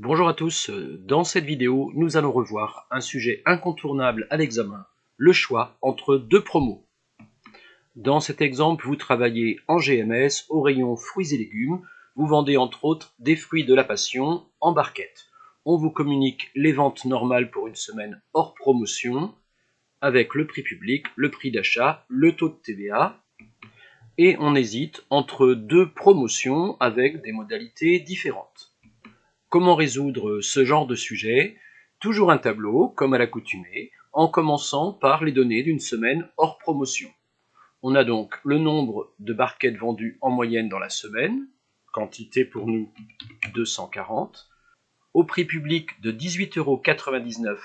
Bonjour à tous, dans cette vidéo, nous allons revoir un sujet incontournable à l'examen, le choix entre deux promos. Dans cet exemple, vous travaillez en GMS au rayon fruits et légumes, vous vendez entre autres des fruits de la passion en barquette. On vous communique les ventes normales pour une semaine hors promotion, avec le prix public, le prix d'achat, le taux de TVA, et on hésite entre deux promotions avec des modalités différentes. Comment résoudre ce genre de sujet? Toujours un tableau, comme à l'accoutumée, en commençant par les données d'une semaine hors promotion. On a donc le nombre de barquettes vendues en moyenne dans la semaine, quantité pour nous 240, au prix public de 18,99 €.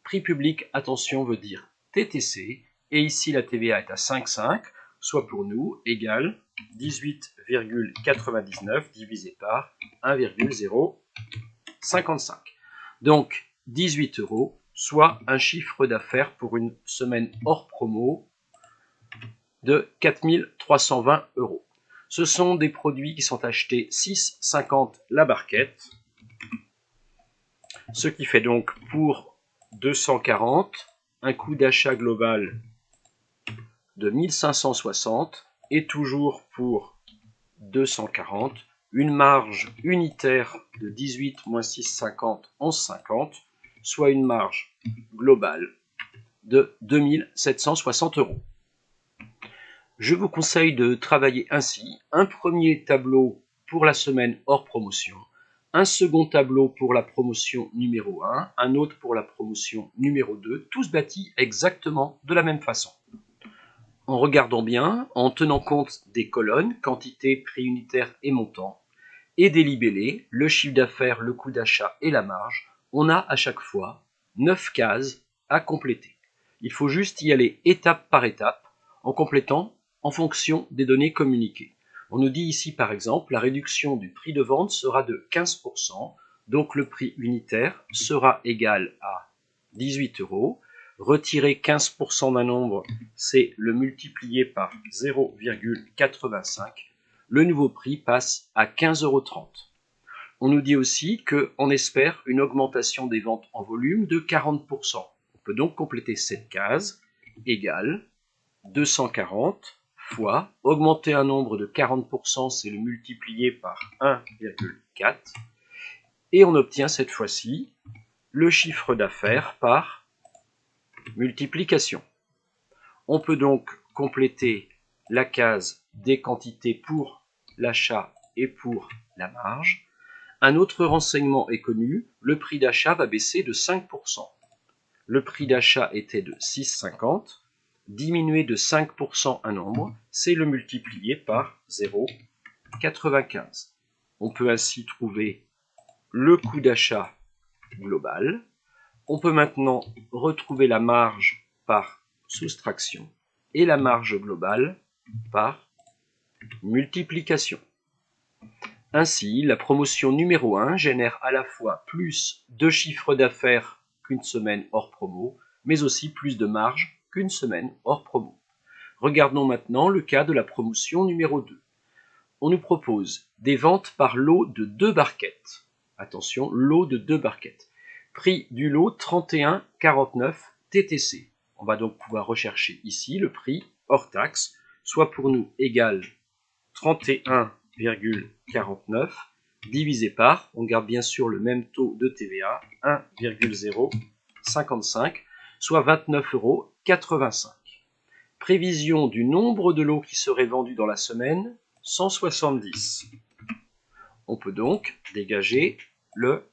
Prix public, attention, veut dire TTC, et ici la TVA est à 5,5, soit pour nous égale 18,99 divisé par 1,055. Donc 18 €, soit un chiffre d'affaires pour une semaine hors promo de 4 320 €. Ce sont des produits qui sont achetés 6,50 la barquette, ce qui fait donc pour 240 un coût d'achat global de 1560 et toujours pour 240 une marge unitaire de 18 moins 6,50, 11,50, soit une marge globale de 2760 €. Je vous conseille de travailler ainsi: un premier tableau pour la semaine hors promotion, un second tableau pour la promotion numéro 1, un autre pour la promotion numéro 2, tous bâtis exactement de la même façon. En regardant bien, en tenant compte des colonnes, quantité, prix unitaire et montant, et des libellés, le chiffre d'affaires, le coût d'achat et la marge, on a à chaque fois 9 cases à compléter. Il faut juste y aller étape par étape, en complétant en fonction des données communiquées. On nous dit ici par exemple, la réduction du prix de vente sera de 15%, donc le prix unitaire sera égal à 18 €. Retirer 15% d'un nombre, c'est le multiplier par 0,85. Le nouveau prix passe à 15,30 €. On nous dit aussi qu'on espère une augmentation des ventes en volume de 40%. On peut donc compléter cette case, égale 240 fois, augmenter un nombre de 40%, c'est le multiplier par 1,4, et on obtient cette fois-ci le chiffre d'affaires par multiplication. On peut donc compléter la case des quantités pour l'achat et pour la marge. Un autre renseignement est connu, le prix d'achat va baisser de 5%. Le prix d'achat était de 6,50, diminuer de 5% un nombre, c'est le multiplier par 0,95. On peut ainsi trouver le coût d'achat global. On peut maintenant retrouver la marge par soustraction et la marge globale par multiplication. Ainsi, la promotion numéro 1 génère à la fois plus de chiffre d'affaires qu'une semaine hors promo, mais aussi plus de marge qu'une semaine hors promo. Regardons maintenant le cas de la promotion numéro 2. On nous propose des ventes par lot de 2 barquettes. Attention, lot de 2 barquettes. Prix du lot 31,49 TTC. On va donc pouvoir rechercher ici le prix hors taxe, soit pour nous égal 31,49 divisé par, on garde bien sûr le même taux de TVA, 1,055, soit 29,85 €. Prévision du nombre de lots qui seraient vendus dans la semaine, 170. On peut donc dégager le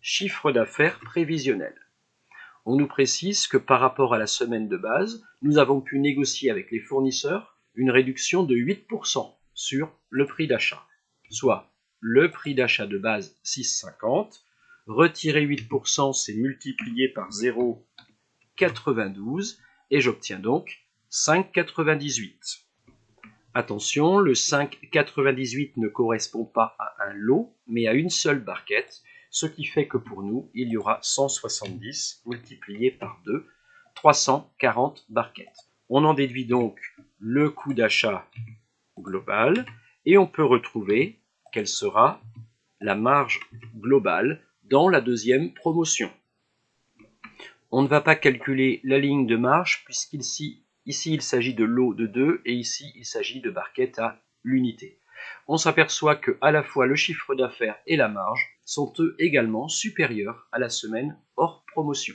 chiffre d'affaires prévisionnel. On nous précise que par rapport à la semaine de base, nous avons pu négocier avec les fournisseurs une réduction de 8% sur le prix d'achat, soit le prix d'achat de base 6,50, retirer 8%, c'est multiplier par 0,92 et j'obtiens donc 5,98. Attention, le 5,98 ne correspond pas à un lot, mais à une seule barquette, ce qui fait que pour nous, il y aura 170 multiplié par 2, 340 barquettes. On en déduit donc le coût d'achat global, et on peut retrouver quelle sera la marge globale dans la deuxième promotion. On ne va pas calculer la ligne de marge puisqu'ici il s'agit de lot de 2 et ici il s'agit de barquettes à l'unité. On s'aperçoit que à la fois le chiffre d'affaires et la marge sont eux également supérieurs à la semaine hors promotion.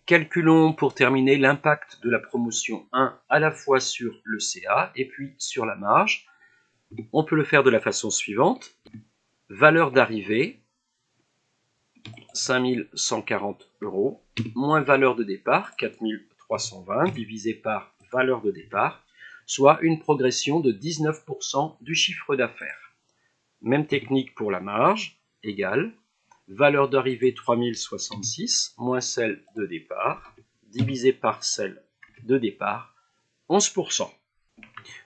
Calculons pour terminer l'impact de la promotion 1 à la fois sur le CA et puis sur la marge. On peut le faire de la façon suivante. Valeur d'arrivée, 5140 €, moins valeur de départ, 4320, divisé par valeur de départ, soit une progression de 19% du chiffre d'affaires. Même technique pour la marge, égale valeur d'arrivée 3066, moins celle de départ, divisé par celle de départ, 11%.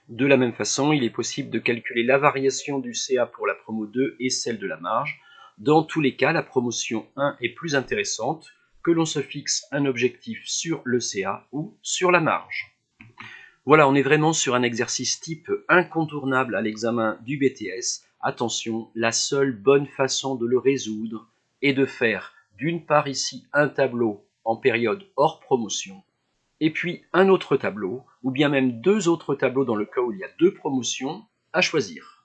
De la même façon, il est possible de calculer la variation du CA pour la promo 2 et celle de la marge. Dans tous les cas, la promotion 1 est plus intéressante, que l'on se fixe un objectif sur le CA ou sur la marge. Voilà, on est vraiment sur un exercice type incontournable à l'examen du BTS. Attention, la seule bonne façon de le résoudre est de faire d'une part ici un tableau en période hors promotion, et puis un autre tableau, ou bien même deux autres tableaux dans le cas où il y a deux promotions à choisir.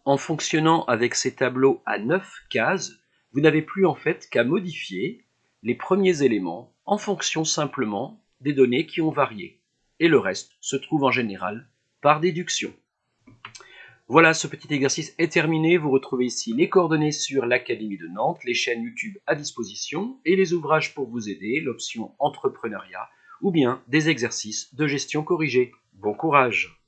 En fonctionnant avec ces tableaux à 9 cases, vous n'avez plus en fait qu'à modifier les premiers éléments en fonction simplement des données qui ont varié. Et le reste se trouve en général par déduction. Voilà, ce petit exercice est terminé. Vous retrouvez ici les coordonnées sur l'Académie de Nantes, les chaînes YouTube à disposition et les ouvrages pour vous aider, l'option entrepreneuriat ou bien des exercices de gestion corrigée. Bon courage!